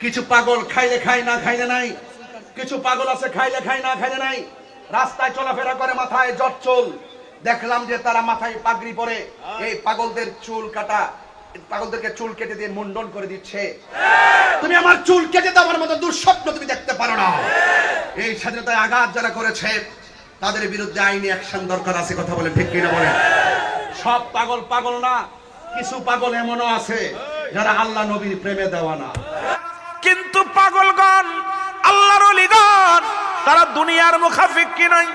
কিছু পাগল খাইলে খায় না খাইলে নাই, কিছু পাগল আছে খাইলে খায় না খাইলে নাই, রাস্তায় চলাফেরা করে মাথায় জট চুল। দেখলাম যে তারা মাথায় পাগড়ি পরে এই পাগলদের চুল কাটা, পাগলদেরকে চুল কেটে দিয়ে মুন্ডন করে দিচ্ছে। তুমি আমার চুল কেটে দেওয়ার মতো দুঃস্বপ্ন তুমি দেখতে পারো না। এই স্বাধীনতায় আঘাত যারা করেছে তাদের বিরুদ্ধে আইনি অ্যাকশন দরকার আছে। কথা বলে ঠিক কিনা বলেন? সব পাগল পাগল না, কিছু পাগল এমনও আছে যারা আল্লাহ নবীর প্রেমে দেওয়ানা। কিন্তু পাগলগণ, আল্লাহর ওলিগণ, তারা দুনিয়ার মুখাফিক্কি নয়,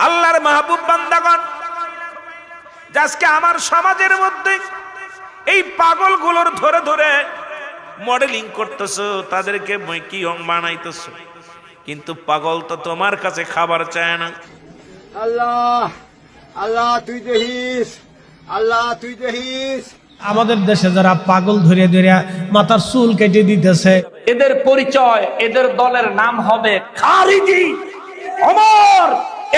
আল্লাহর মাহবুব বান্দাগণ। আজকে আমার সমাজের মধ্যে এই পাগলগুলোর ধরে ধরে মডেলিং করতেছো, তাদেরকে কিয়ং বানাইতেছো, কিন্তু পাগল তো তোমার কাছে খাবার চায় না। আল্লাহ আল্লাহ তুই দেখিস, আল্লাহ তুই দেখিস। আমাদের দেশে যারা পাগল ধরে ধরে মাথার চুল কেটে দিতেছে, এদের পরিচয়, এদের দলের নাম হবে খারিজি। ওমর,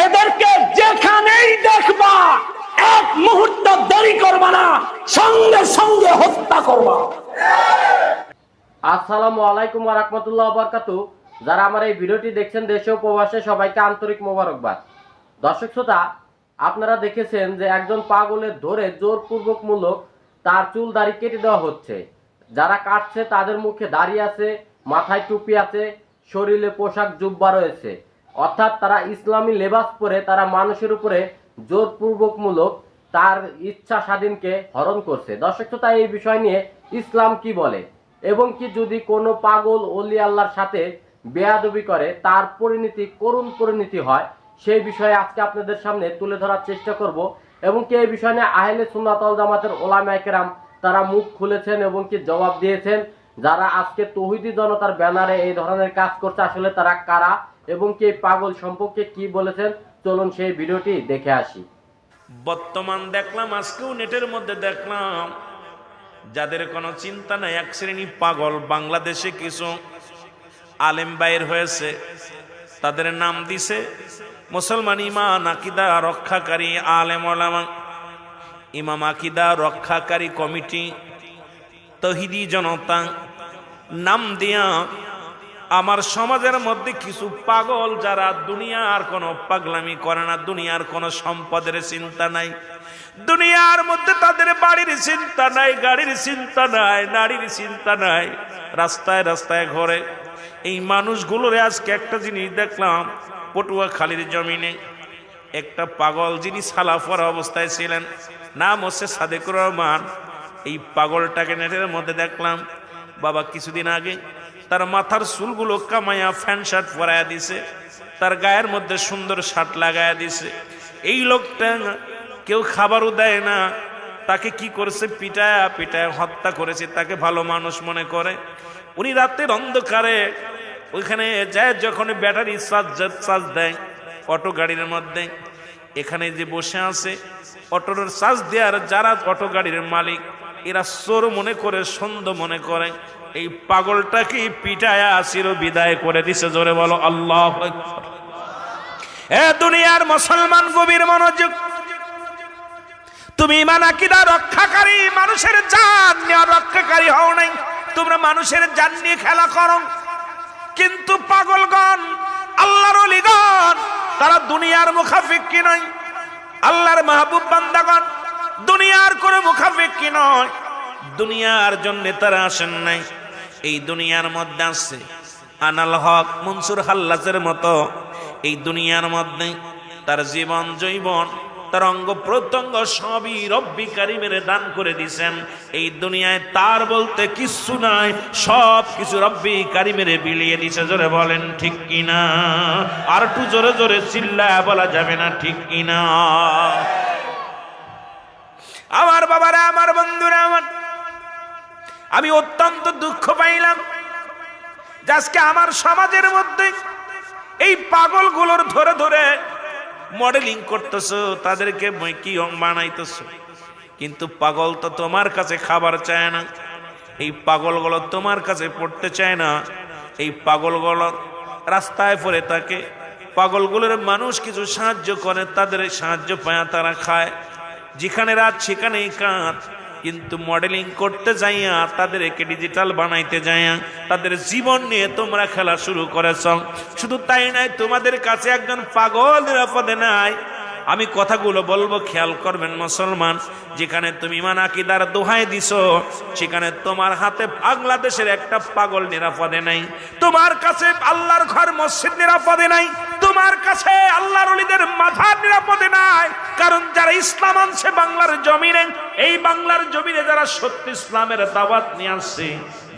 এদেরকে যেখানেই দেখবা এক মুহূর্ত দেরি করবা না, সঙ্গে সঙ্গে হত্যা করবা। আসসালামু আলাইকুম ওয়া রাহমাতুল্লাহি ওয়া বারাকাতুহু। যারা আমার এই ভিডিওটি দেখছেন দেশে ও প্রবাসে, সবাইকে আন্তরিক মোবারকবাদ। দর্শক শ্রোতা, আপনারা দেখেছেন যে একজন পাগলের ধরে জোরপূর্বক মূলক তার চুল দাড়ি কেটে দেওয়া হচ্ছে। যারা কাটছে তাদের মুখে দাড়ি আছে, মাথায় টুপি আছে, শরীরে পোশাক জুব্বা রয়েছে, অর্থাৎ তারা ইসলামী লেবাস পরে তারা মানুষের উপরে জোরপূর্বক মূলক তার ইচ্ছা স্বাধীনকে হরণ করছে। দর্শক শ্রোতা, এই বিষয় নিয়ে ইসলাম কি বলে এবং কি যদি কোনো পাগল ওলি আল্লাহর সাথে বেয়াদবি করে তার পরিণতি করুণ পরিণতি হয়, সেই বিষয়ে আজকে আপনাদের সামনে তুলে ধরার চেষ্টা করব। এবং কি এই বিষয় নিয়ে আহলে সুন্নাত ওয়াল জামাতের উলামায়ে কেরাম তারা মুখ খুলেছেন এবং কি জবাব দিয়েছেন। যারা আজকে তৌহিদি জনতার ব্যানারে এই ধরনের কাজ করছে, আসলে তারা কারা এবং কি এই পাগল সম্পর্কে কি বলেছেন, চলুন সেই ভিডিওটি দেখে আসি। বর্তমান দেখলাম, আজকেও নেটের মধ্যে দেখলাম, যাদের কোনো চিন্তা নাই, এক শ্রেণী পাগল বাংলাদেশে কিছু আলেম বাইর হয়েছে, তাদের নাম দিছে মুসলমান ইমান আকিদা রক্ষাকারী আলেম ওলামা, ইমাম আকিদা রক্ষাকারী কমিটি, তৌহিদি জনতা নাম দিয়া আমার সমাজের মধ্যে কিছু পাগল যারা দুনিয়ার কোনো পাগলামি করে না, দুনিয়ার কোনো সম্পদের চিন্তা নাই, দুনিয়ার মধ্যে তাদের বাড়ির চিন্তা নাই, গাড়ির চিন্তা নাই, নারীর চিন্তা নাই, রাস্তায় রাস্তায় ঘরে এই মানুষগুলোরে আজকে একটা জিনিস দেখলাম, পটুয়াখালীর জমিনে একটা পাগল যিনি সালাফরা অবস্থায় ছিলেন, নাম হচ্ছে সাদেকুর রহমান। এই পাগলটাকে নেটের মধ্যে দেখলাম, বাবা কিছুদিন আগে তার মাথার চুলগুলো কামাইয়া ফ্যান শার্ট পরাইয়া দিছে, তার গায়ের মধ্যে সুন্দর শার্ট লাগাইয়া দিছে। এই লোকটা কেউ খাবারও দেয় না, তাকে কি করেছে, পিটায়া পিটায়া হত্যা করেছে, তাকে ভালো মানুষ মনে করে। উনি রাতের অন্ধকারে ওইখানে যায়, যখন ব্যাটারি চার্জ দেয় অটো গাড়ির মধ্যে, এখানে যে বসে আছে অটোর চার্জ দেওয়ার যারা অটো গাড়ির মালিক, এরা চোর মনে করে, সন্দেহ মনে করে, এই পাগলটাকে পিটায়া চির বিদায় করে দিছে। জোরে বলো আল্লাহু আকবার। এ দুনিয়ার মুসলমান, গভীর মনোযোগ। তুমি ইমান আকীদা রক্ষাকারী, মানুষের জান নেওয়ার রক্ষাকারী হও নাই, তোমরা মানুষের জান নিয়ে খেলা করো। কিন্তু পাগলগণ, আল্লাহর ওলিগণ, তারা দুনিয়ার মুখাফিক্কি নয়, আল্লাহর মাহবুব বান্দাগণ দুনিয়ার কোনো মুখাফিক্কি নয়, দুনিয়ার জন্য তারা আসেন নাই। এই দুনিয়ার মধ্যে আছে আনাল হক মনসুর হাল্লাজের মতো, এই দুনিয়ার মধ্যে তার জীবন জৈবন, তার অঙ্গ প্রত্যঙ্গ সবই রব্বি কারিমের দান করে দিছেন। এই দুনিয়ায় তার বলতে কিছু নাই, সব কিছু রব্বি কারিমের বিলিয়ে দিছে। জোরে বলেন ঠিক কিনা? আর একটু জোরে জোরে চিল্লায় বলা যাবে না ঠিক কিনা? আমার বাবারা, আমার বন্ধুরা, আমি অত্যন্ত দুঃখ পাইলাম যে আজকে আমার সমাজের মধ্যে এই পাগলগুলোর ধরে ধরে মডেলিং করতেছো, তাদেরকে কিয়ং বানাইতেছো, কিন্তু পাগল তো তোমার কাছে খাবার চায় না, এই পাগলগুলো তোমার কাছে পড়তে চায় না, এই পাগলগুলো রাস্তায় পড়ে থাকে, পাগলগুলোর মানুষ কিছু সাহায্য করে, তাদের সাহায্য পায়, তারা খায়, যেখানে রাত সেখানেই কাঁদ, কিন্তু মডেলিং করতে যাইয়া তাদেরকে ডিজিটাল বানাইতে যাইয়া তাদের জীবন নিয়ে তোমরা খেলা শুরু করেছ। শুধু তাই নাই, তোমাদের কাছে একজন পাগল নিরাপদে নাই। আমি কথাগুলো বলবো, খেয়াল করবেন মুসলমান। যেখানে তুমি ইমান আকীদার দোহাই দিছো, সেখানে তোমার হাতে বাংলাদেশের একটা পাগল নিরাপদে নাই। তোমার কাছে আল্লাহর ঘর মসজিদ নিরাপদে নাই, তোমার কাছে আল্লাহর ওলিদের মাজার নিরাপদে নাই। কারণ যারা ইসলাম আনছে বাংলার জমিনে, এই বাংলার জমিনে যারা সত্য ইসলামের দাওয়াত নিয়ে আসছে,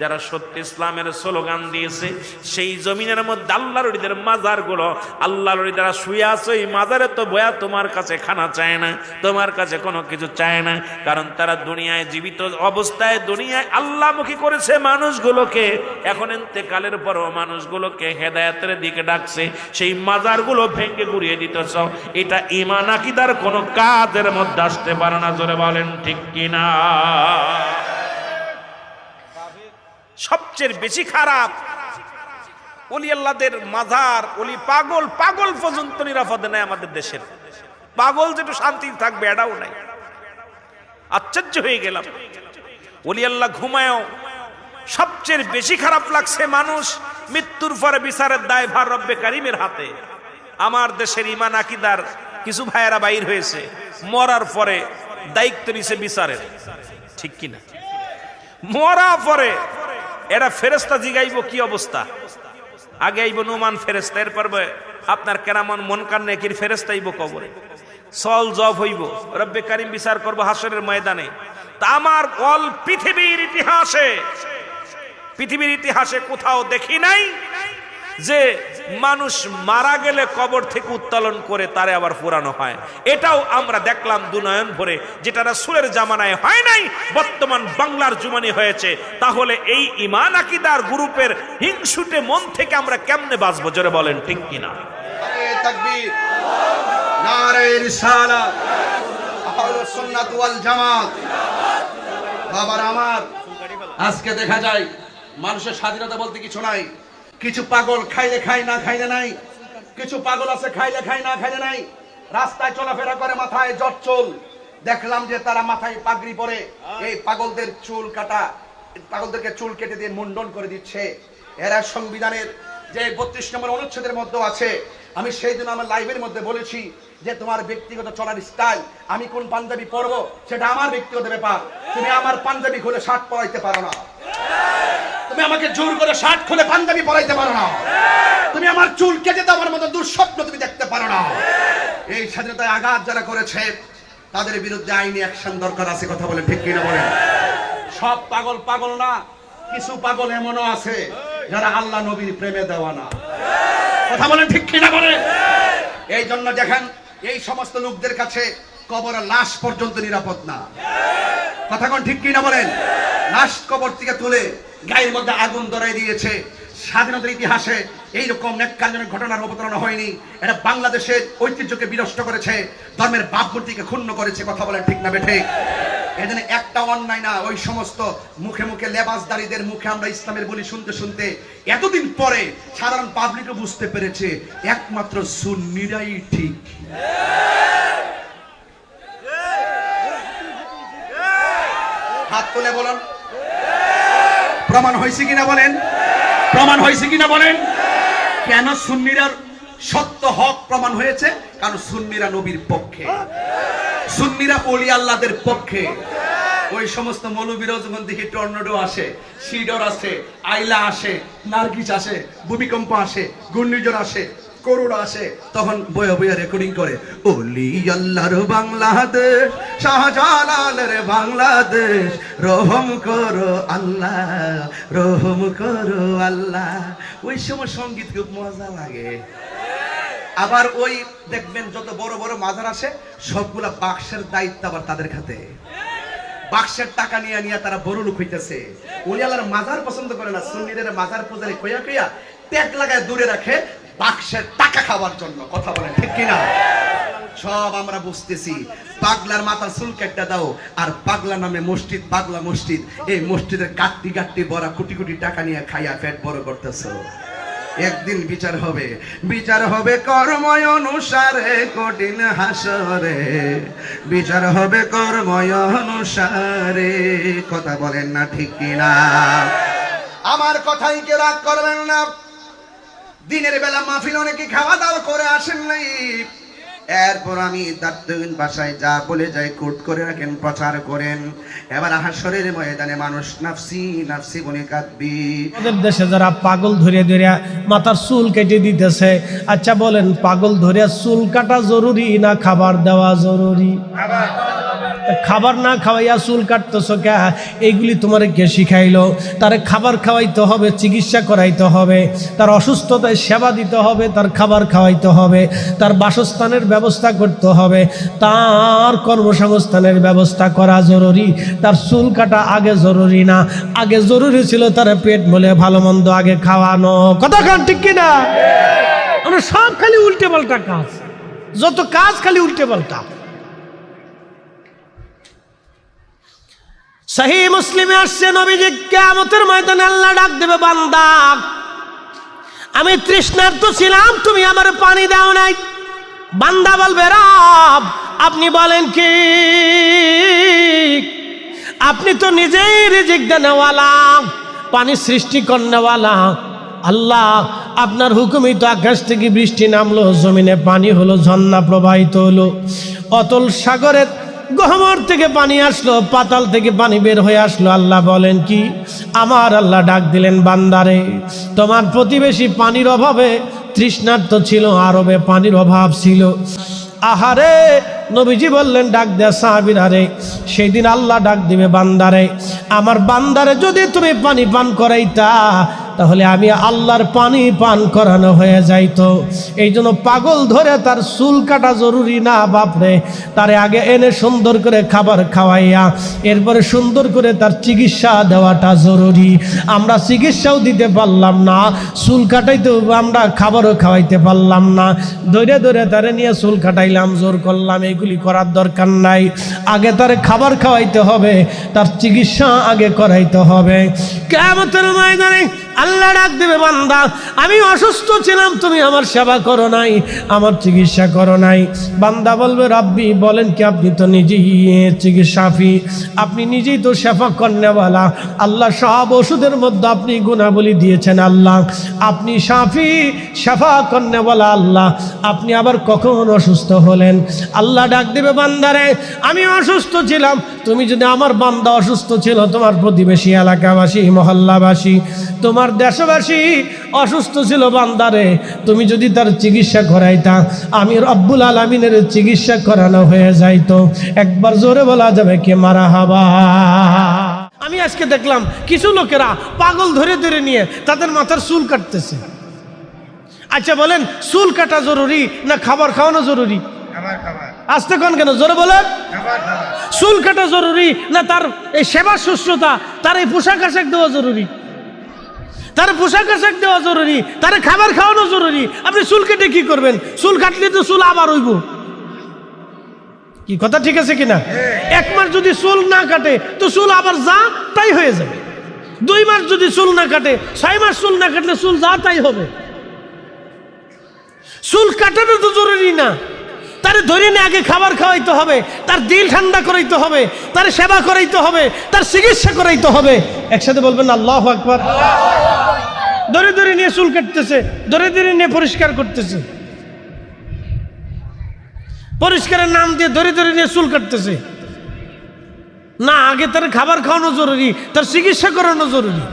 যারা সত্য ইসলামের স্লোগান দিয়েছে, সেই জমিনের মধ্যে আল্লাহর ওলিদের মাজারগুলো, আল্লাহর ওলিরা শুয়ে আছে, এই মাজারে তো বয়া তোমার কাছে খানা চায় না, তোমার কাছে কোনো কিছু চায় না। কারণ তারা দুনিয়ায় জীবিত অবস্থায় দুনিয়ায় আল্লাহমুখী করেছে মানুষগুলোকে, এখন ইন্তেকালের পরও মানুষগুলোকে হেদায়েতের দিকে ডাকছে। সেই মাজারগুলো ভেঙে গুড়িয়ে দিতেছ, এটা ঈমান আকীদার কোনো কাজের মধ্যে আসতে পারে না। জোরে বলেন ঠিক কিনা? সবচেয়ে বেশি খারাপ ওলি আল্লাহদের মাজার, ওলি পাগল, পাগল পর্যন্ত নিরাপদে নাই আমাদের দেশের। পাগল যেটু শান্তি থাকবে এটাও নাই। আশ্চর্য হয়ে গেলাম, ওলি আল্লাহ ঘুমায়ও সবচেয়ে বেশি খারাপ লাগছে মানুষ মৃত্যুর পরে বিচারের দায়ভার রব্বে কারিমের হাতে। আমার দেশের ঈমান আকীদার কিছু ভাইয়েরা বাইর হয়েছে, মরার পরে দায়িত্ব নিছে বিচারের, ঠিক কিনা? মরা পরে এরা ফেরেশতা জিগাইব কি অবস্থা। আগে আইব নুমান ফেরেশতা, এরপর আপনার কেরামন মুনকার নেকির ফেরেশতা আইব কবরে, সল জব হইব, রব্বে কারিম বিচার করব হাসরের ময়দানে। তা আমার অল পৃথিবীর ইতিহাসে কোথাও দেখি নাই যে মানুষ মারা গেলে কবর থেকে উত্তোলন করে তারে আবার পুরানো হয়। এটাও আমরা দেখলাম দুনয়ন ভরে, যেটা রাসূলের জামানায় হয় নাই, বর্তমান বাংলার জুমানি হয়েছে। তাহলে এই ঈমান আকীদার গ্রুপের হিংসুটে মন থেকে আমরা কেমনে বাঁচবো? জোরে বলেন ঠিক কিনা? নারে তাকবীর, নারে রিসালাত, আহলুস সুন্নাত ওয়াল জামাত। বাবার আমার, আজকে দেখা যায় মানুষের স্বাধীনতা বলতে কিছু নাই। কিছু পাগল খাইলে খাই, না খাইলে নাই। কিছু পাগল আছে খাইলে খাই, না খাইলে নাই। রাস্তায় চলাফেরা করে, মাথায় জটচুল। দেখলাম যে তারা মাথায় পাগড়ি পরে, এই পাগলদের চুল কাটা, পাগলদেরকে চুল কেটে দিয়ে মুন্ডন করে দিচ্ছে। এরা সংবিধানের যে 32 নম্বর অনুচ্ছেদের মধ্যে আছে। আমি সেই দিন আমার লাইভের মধ্যে বলেছি যে তোমার ব্যক্তিগত চলার স্টাইল, আমি কোন পাঞ্জাবি পরবো সেটা আমার ব্যক্তিগত ব্যাপার। তুমি আমার পাঞ্জাবি খুলে শার্ট পরাইতে পারো না, তুমি আমাকে জোর করে শার্ট খুলে পাঞ্জাবি পরাইতে পারো না, তুমি আমার চুল কেটে দেওয়ার মতো দুঃস্বপ্ন তুমি দেখতে পারো না। এই স্বাধীনতায় আঘাত যারা করেছে তাদের বিরুদ্ধে আইনি অ্যাকশন দরকার আছে। কথা বলে ঠিক কিনা বলেন? সব পাগল পাগল না, কিছু পাগল এমনও আছে যারা আল্লাহ নবীর প্রেমে দেওয়া না। কথা বলেন ঠিক কিনা বলেন? এই জন্য দেখেন, এই সমস্ত লোকদের কাছে কবরের লাশ পর্যন্ত নিরাপদ না। কথা কোন ঠিক কিনা বলেন? লাশ কবর থেকে তুলে গায়ের মধ্যে আগুন ধরাই দিয়েছে। স্বাধীনতার ইতিহাসে এইরকম নেককারজনক ঘটনার অবতারণা হয়নি। এটা বাংলাদেশের ঐতিহ্যকে বিনষ্ট করেছে, ধর্মের ভাবমূর্তিকে ক্ষুণ্ণ করেছে। কথা বলেন ঠিক না বেঠিক? এজন্য একটা অন্যায় না, ওই সমস্ত মুখে মুখে লেবাসদারীদের মুখে আমরা ইসলামের বলি শুনতে শুনতে এতদিন পরে সাধারণ পাবলিকও বুঝতে পেরেছে একমাত্র সুন্নিরাই ঠিক। হাত তুলে বলেন প্রমাণ হয়েছে কিনা বলেন? প্রমাণ হয়েছে কিনা বলেন? কেন সুন্নিরা সত্য হক প্রমাণ হয়েছে? কারণ সুন্নিরা নবীর পক্ষে, সুন্নিরা ওলি আল্লাহদের পক্ষে। ওই সমস্ত মৌলবীরা যখন দেখি টর্নেডো আসে, সিডর আসে, আইলা আসে, নার্গিস আসে, ভূমিকম্প আসে, ঘূর্ণিঝড় আসে, করোনা আসে, তখন বয়া বয়া রেকর্ডিং করে, ওলি আল্লাহর বাংলাদেশ, শাহজালালের বাংলাদেশ, রহম করো আল্লাহ, রহম করো আল্লাহ। ওই সময় সঙ্গীত খুব মজা লাগে। আবার ওই দেখবেন যত বড় বড় মাজার আসে সবগুলা বাক্সের দায়িত্ব আবার তাদের হাতে। বাক্সের টাকা নিয়ে নিয়ে তারা বড় লোক হইতেছে। ওলি আল্লাহর মাজার পছন্দ করে না, সুন্নিদের মাজার পূজারে কইয়া কইয়া ট্যাগ লাগায় দূরে রাখে বাক্সের টাকা খাওয়ার জন্য। কথা বলেন ঠিক কিনা? সব আমরা বুঝতেছি। পাগলার মাথার চুল কেটে দাও, আর পাগলা নামে মসজিদ, পাগলা মসজিদ, এই মসজিদের গাট্টি গাট্টি বড়া কোটি কোটি টাকা নিয়ে খাইয়া পেট বড় করতেছ। একদিন বিচার হবে, বিচার হবে কর্ম অনুসারে, কঠিন হাসরে বিচার হবে কর্ম অনুসারে। কথা বলেন না ঠিক কিনা? আমার কথাই কে রাগ করবেন না। দিনের বেলা মাহফিল অনেকে খাওয়া দাওয়া করে আসেন নাই, এরপর আমি দার্থহীন ভাষায় যা বলে যাই কোট করে রাখেন, প্রচার করেন। এবার হাসরের ময়দানে মানুষ নাফসি নাফসি বলে কাঁদবি। আমাদের দেশে যারা পাগল ধরে ধরে মাথার চুল কেটে দিতেছে, আচ্ছা বলেন পাগল ধরে চুল কাটা জরুরি না খাবার দেওয়া জরুরি? খাবার না খাওয়াইয়া চুল কাটতেছ কে? এইগুলি তোমার কে শিখাইলো? তারে খাবার খাওয়াইতে হবে, চিকিৎসা করাইতে হবে, তার অসুস্থতায় সেবা দিতে হবে, তার খাবার খাওয়াইতে হবে, তার বাসস্থানের ব্যবস্থা করতে হবে, তার কর্মসংস্থানের ব্যবস্থা করা জরুরি। তার চুল কাটা আগে জরুরি না, আগে জরুরি ছিল তার পেট বলে ভালো মন্দ আগে খাওয়ানো। কথা কান ঠিক কিনা? আমরা সব খালি উল্টে পাল্টা কাজ, যত কাজ খালি উল্টে পাল্টা। সহিহ মুসলিমে আসছে নবীজি কিয়ামতের ময়দানে আল্লাহ ডাক দেবে, বান্দা আমি তৃষ্ণার্ত ছিলাম, তুমি আমার পানি দাও নাই। বান্দা বলবে, রব আপনি বলেন কি? আপনি তো নিজেই রিজিক দেনেওয়ালা, পানি সৃষ্টি করনেওয়ালা। আল্লাহ আপনার হুকুমই তো আকাশ থেকে বৃষ্টি নামলো, জমিনে পানি হলো, ঝর্ণা প্রবাহিত হলো, অতল সাগরের গহ্বর থেকে পানি আসলো, পাতাল থেকে পানি বের হয়ে আসলো। আল্লাহ বলেন কি? আমার আল্লাহ ডাক দিলেন, বান্দারে তোমার প্রতিবেশী পানির অভাবে তৃষ্ণার্ত ছিল, আরবে পানির অভাব ছিল। আহারে নবীজি বললেন ডাক দেয়া সাহাবীরা রে, সেই দিন আল্লাহ ডাক দিবে, বান্দারে আমার বান্দারে যদি তুমি পানি পান করাইতা তাহলে আমি আল্লাহর পানি পান করানো হয়ে যাইতো। এই জন্য পাগল ধরে তার চুল কাটা জরুরি না বাপরে, তারে আগে এনে সুন্দর করে খাবার খাওয়াইয়া এরপরে সুন্দর করে তার চিকিৎসা দেওয়াটা জরুরি। আমরা চিকিৎসাও দিতে পারলাম না, চুল কাটাইতে আমরা খাবারও খাওয়াইতে পারলাম না, ধরে ধরে তারে নিয়ে চুল কাটাইলাম, জোর করলাম, এগুলি করার দরকার নাই। আগে তারে খাবার খাওয়াইতে হবে, তার চিকিৎসা আগে করাইতে হবে। কিয়ামতের ময়দানে আল্লাহ ডাক দেবে, বান্দা আমি অসুস্থ ছিলাম, তুমি আমার সেবা করো নাই, আমার চিকিৎসা করো নাই। বান্দা বলবে, রাব্বি বলেন কি? আপনি তো নিজেই চিকিৎসাফি, আপনি নিজেই তো সেবা করনেওয়ালা। আল্লাহ সব ওষুধের মধ্যে আপনি গুণাবলী দিয়েছেন। আল্লাহ আপনি সাফি, সেবা করনেওয়ালা। আল্লাহ আপনি আবার কখন অসুস্থ হলেন? আল্লাহ ডাক দেবে, বান্দারে আমি অসুস্থ ছিলাম, তুমি যদি আমার বান্দা অসুস্থ ছিল, তোমার প্রতিবেশী এলাকাবাসী, মহল্লাবাসী, তোমার দেশবাসী অসুস্থ ছিল, বান্দারে তুমি যদি তার চিকিৎসা করাইতা, আমি রব্বুল আলামিনের চিকিৎসা করানো হয়ে যাইতো। একবার জোরে বলা যাবে কি মারহাবা? আমি আজকে দেখলাম কিছু লোকেরা পাগল ধরে ধরে নিয়ে তাদের মাথার চুল কাটতেছে। আচ্ছা বলেন চুল কাটা জরুরি না খাবার খাওয়ানো জরুরি? আসতে কোন কেন জোরে বলেন? চুল কাটা জরুরি না তার এই সেবা শুশ্রূষা, তার এই পোশাক আশাক দেওয়া জরুরি? তার পোশাক আশাক দেওয়া জরুরি, তার খাবার খাওয়ানো জরুরি। আপনি চুল কেটে কি করবেন? চুল কাটলে তো চুল আবার হইব। কি কথা ঠিক আছে কিনা? এক মাস যদি চুল না কাটে তো চুল আবার যা তাই হয়ে যাবে। 2 মাস যদি চুল না কাটে, 6 মাস চুল না কাটলে চুল যা তাই হবে। চুল কাটানো তো জরুরি না, তারে ধরে নিয়ে আগে খাবার খাওয়াইতে হবে, তার দিল ঠান্ডা করাইতে হবে, তার সেবা করাইতে হবে, তার চিকিৎসা করাইতে হবে। একসাথে বলবেন আল্লাহু আকবার। ধরে ধরে নিয়ে চুল কাটতেছে, ধরে ধরে নিয়ে পরিষ্কার করতেছে, পরিষ্কারের নাম দিয়ে ধরে ধরে নিয়ে চুল কাটতেছে না। আগে তার খাবার খাওয়ানো জরুরি, তার চিকিৎসা করানো জরুরি।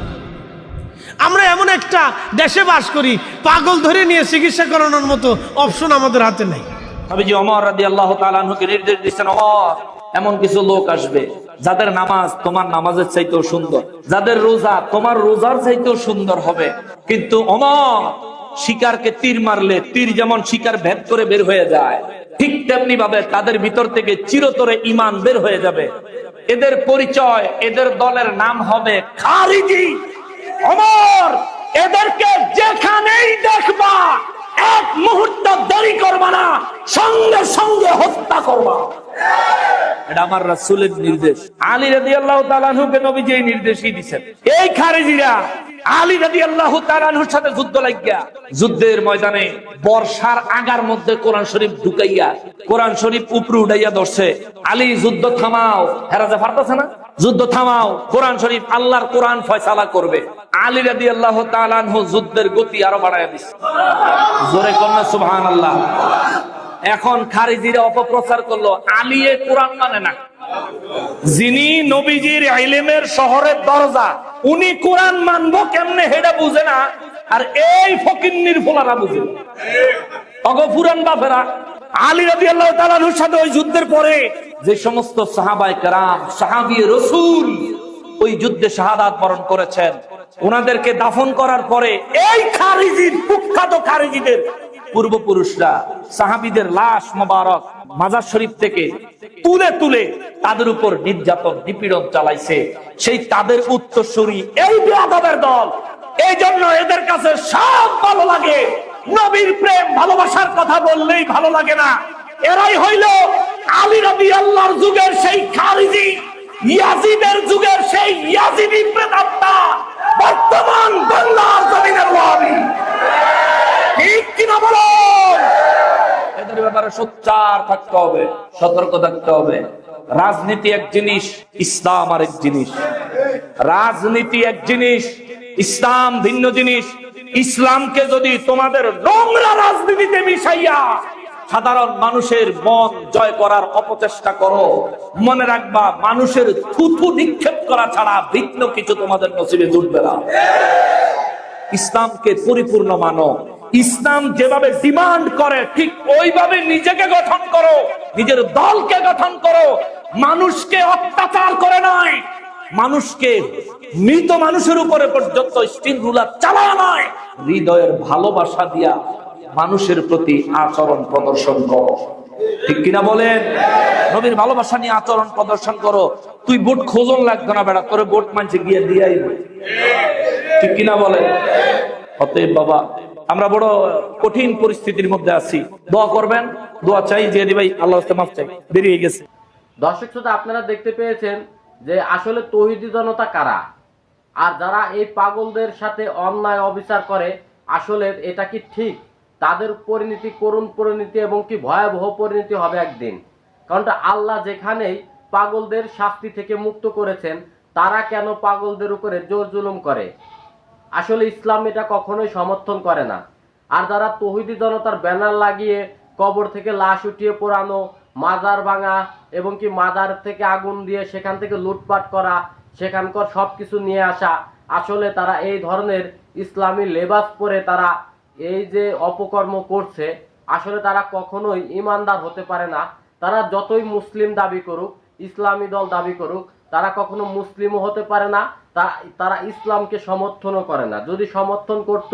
আমরা এমন একটা দেশে বাস করি, পাগল ধরে নিয়ে চিকিৎসা করানোর মতো অপশন আমাদের হাতে নাই। নবীজি ওমর রাদিয়াল্লাহু তাআলা আনহুকে নির্দেশ দিয়েছেন, ওমর এমন কিছু লোক আসবে যাদের নামাজ তোমার নামাজের চাইতেও সুন্দর, যাদের রোজা তোমার রোজার চাইতেও সুন্দর হবে। কিন্তু ওমর, শিকারকে তীর মারলে তীর যেমন শিকার ভেদ করে বের হয়ে যায়, ঠিক তেমনি ভাবে তাদের ভিতর থেকে চিরতরে ঈমান বের হয়ে যাবে। এদের পরিচয়, এদের দলের নাম হবে খারিজি। ওমর এদেরকে যেখানেই দেখবা এক মুহূর্ত দেরি করবা না, সঙ্গে সঙ্গে হত্যা করবা। এটা আমার রাসূলের নির্দেশ। আলী রাদিয়াল্লাহু তাআলা আনহুকে নবীজি এই নির্দেশই দিয়েছেন। এই খারিজিরা আলী রাদিয়াল্লাহু তাআলা আনহুর সাথে যুদ্ধ লাগিয়া, যুদ্ধের ময়দানে বর্ষার আগার মধ্যে কোরআন শরীফ ঢুকাইয়া কোরআন শরীফ উপরে উঠাইয়া ধরছে। আলী যুদ্ধ থামাও, হেরাজে পারতেছে না, যুদ্ধ থামাও, কোরআন শরীফ, আল্লাহর কোরআন ফয়সালা করবে। আলী রাদিয়াল্লাহু তাআলা আনহু যুদ্ধের গতি আরো বাড়ায়া দিচ্ছে। জোরে কন্যা সুবহানাল্লাহ। এখন খারিজিরা অপপ্রচার করলো আলী এ কোরআন মানে না, যিনি নবীজির ইলমের শহরের দরজা, উনি কোরআন মানবো কেমনে হেডা বুঝে না, আর এই ফকিন্নির ফোলারা বুঝে। অগফুরান বাপেরা আলী রাদিয়াল্লাহু তাআলা আনহুর সাথে ওই যুদ্ধের পরে যে সমস্ত সাহাবায়ে কেরাম, সাহাবী রাসূল ওই যুদ্ধে শাহাদাত বরণ করেছেন, ওনাদেরকে দাফন করার পরে এই খারিজির, কুখ্যাত খারিজিদের পূর্বপুরুষরা সাহাবীদের লাশ মোবারক মাজার শরীফ থেকে তুলে তুলে তাদের উপর নির্যাতন নিপীড়ন চালাইছে। সেই তাদের উত্তরসূরি এই বেয়াদবের দল। এই জন্য এদের কাছে সব ভালো লাগে, নবীর প্রেম ভালোবাসার কথা বললেই ভালো লাগে না। এরাই হইল আলী রাদিয়াল্লাহর যুগের সেই খারিজি, ইয়াজিদের যুগের সেই ইয়াজিদি প্রেতাত্মা, বর্তমান বাংলার জমিনের ওয়াহাবি। ঠিক কিনা বলো? এদের ব্যাপারে সোচ্চার থাকতে হবে, সতর্ক থাকতে হবে। রাজনীতি এক জিনিস, ইসলাম আরেক জিনিস। রাজনীতি এক জিনিস, ইসলাম ভিন্ন জিনিস। ইসলামকে যদি তোমাদের নোংরা রাজনীতিতে মিশাইয়া সাধারণ মানুষের মন জয় করার অপচেষ্টা করো, মনে রাখবা মানুষের থুথু নিক্ষেপ করা ছাড়া ভিন্ন কিছু তোমাদের নসিবে জুটবে না। ইসলামকে পরিপূর্ণ মানো। ইসলাম যেভাবে ডিমান্ড করে ঠিক ওইভাবে নিজেকে গঠন করো, নিজের দলকে গঠন করো। মানুষকে অত্যাচার করে নয়, মানুষকে মৃত মানুষের উপরে পর্যন্ত স্টিল রুলার চালায় নয়, হৃদয়ের ভালোবাসা দিয়া মানুষের প্রতি আচরণ প্রদর্শন করো। ঠিক কিনা বলেন? নবীর ভালোবাসা নিয়ে আচরণ প্রদর্শন করো। তুই ভোট খোঁজন লাগতো না বেড়া, তোরে ভোট মানছে গিয়ে দিয়াই। ঠিক কিনা বলেন? অতএব বাবা, আমরা বড় কঠিন পরিস্থিতির মধ্যে আছি, দোয়া করবেন। দোয়া চাই, যে ভাই আল্লাহর কাছে মাফ চাই। বেরিয়ে গেছে। দর্শক শ্রোতা, আপনারা দেখতে পেয়েছেন যে আসলে তৌহিদি জনতা কারা, আর যারা এই পাগলদের সাথে অন্যায় অবিচার করে, আসলে এটা কি ঠিক? তাদের পরিণতি করুণ পরিণতি এবং কি ভয়াবহ পরিণতি হবে একদিন। কারণ আল্লাহ যেখানেই পাগলদের শাস্তি থেকে মুক্ত করেছেন, তারা কেন পাগলদের উপরে জোর জুলুম করে? আসলে ইসলাম এটা কখনোই সমর্থন করে না। আর যারা তৌহিদি জনতার ব্যানার লাগিয়ে কবর থেকে লাশ উঠিয়ে পোড়ানো, মাজার ভাঙা এবং কি মাজার থেকে আগুন দিয়ে সেখান থেকে লুটপাট করা, সেখানকার সবকিছু নিয়ে আসা, আসলে তারা এই ধরনের ইসলামী লেবাস পরে তারা এই যে অপকর্ম করছে, আসলে তারা কখনোই ইমানদার হতে পারে না। তারা যতই মুসলিম দাবি করুক, ইসলামী দল দাবি করুক, তারা কখনো মুসলিমও হতে পারে না। তারা ইসলামকে সমর্থনও করে না। যদি সমর্থন করত,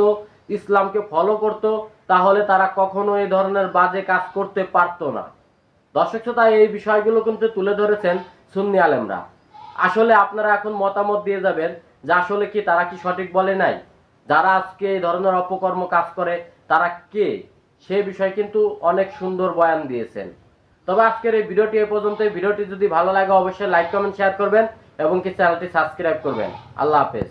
ইসলামকে ফলো করত, তাহলে তারা কখনো এই ধরনের বাজে কাজ করতে পারতো না। দর্শক শ্রোতা, এই বিষয়গুলো কিন্তু তুলে ধরেছেন সুন্নি আলেমরা। আসলে আপনারা এখন মতামত দিয়ে যাবেন যে আসলে কি তারা কি সঠিক বলে নাই? যারা আজকে এই ধরনের অপকর্ম কাজ করে তারা কে, সে বিষয় কিন্তু অনেক সুন্দর বয়ান দিয়েছেন। তবে আজকের এই ভিডিওটি এ পর্যন্ত। ভিডিওটি যদি ভালো লাগে অবশ্যই লাইক, কমেন্ট, শেয়ার করবেন এবং কি চ্যানেলটি সাবস্ক্রাইব করবেন। আল্লাহ হাফেজ।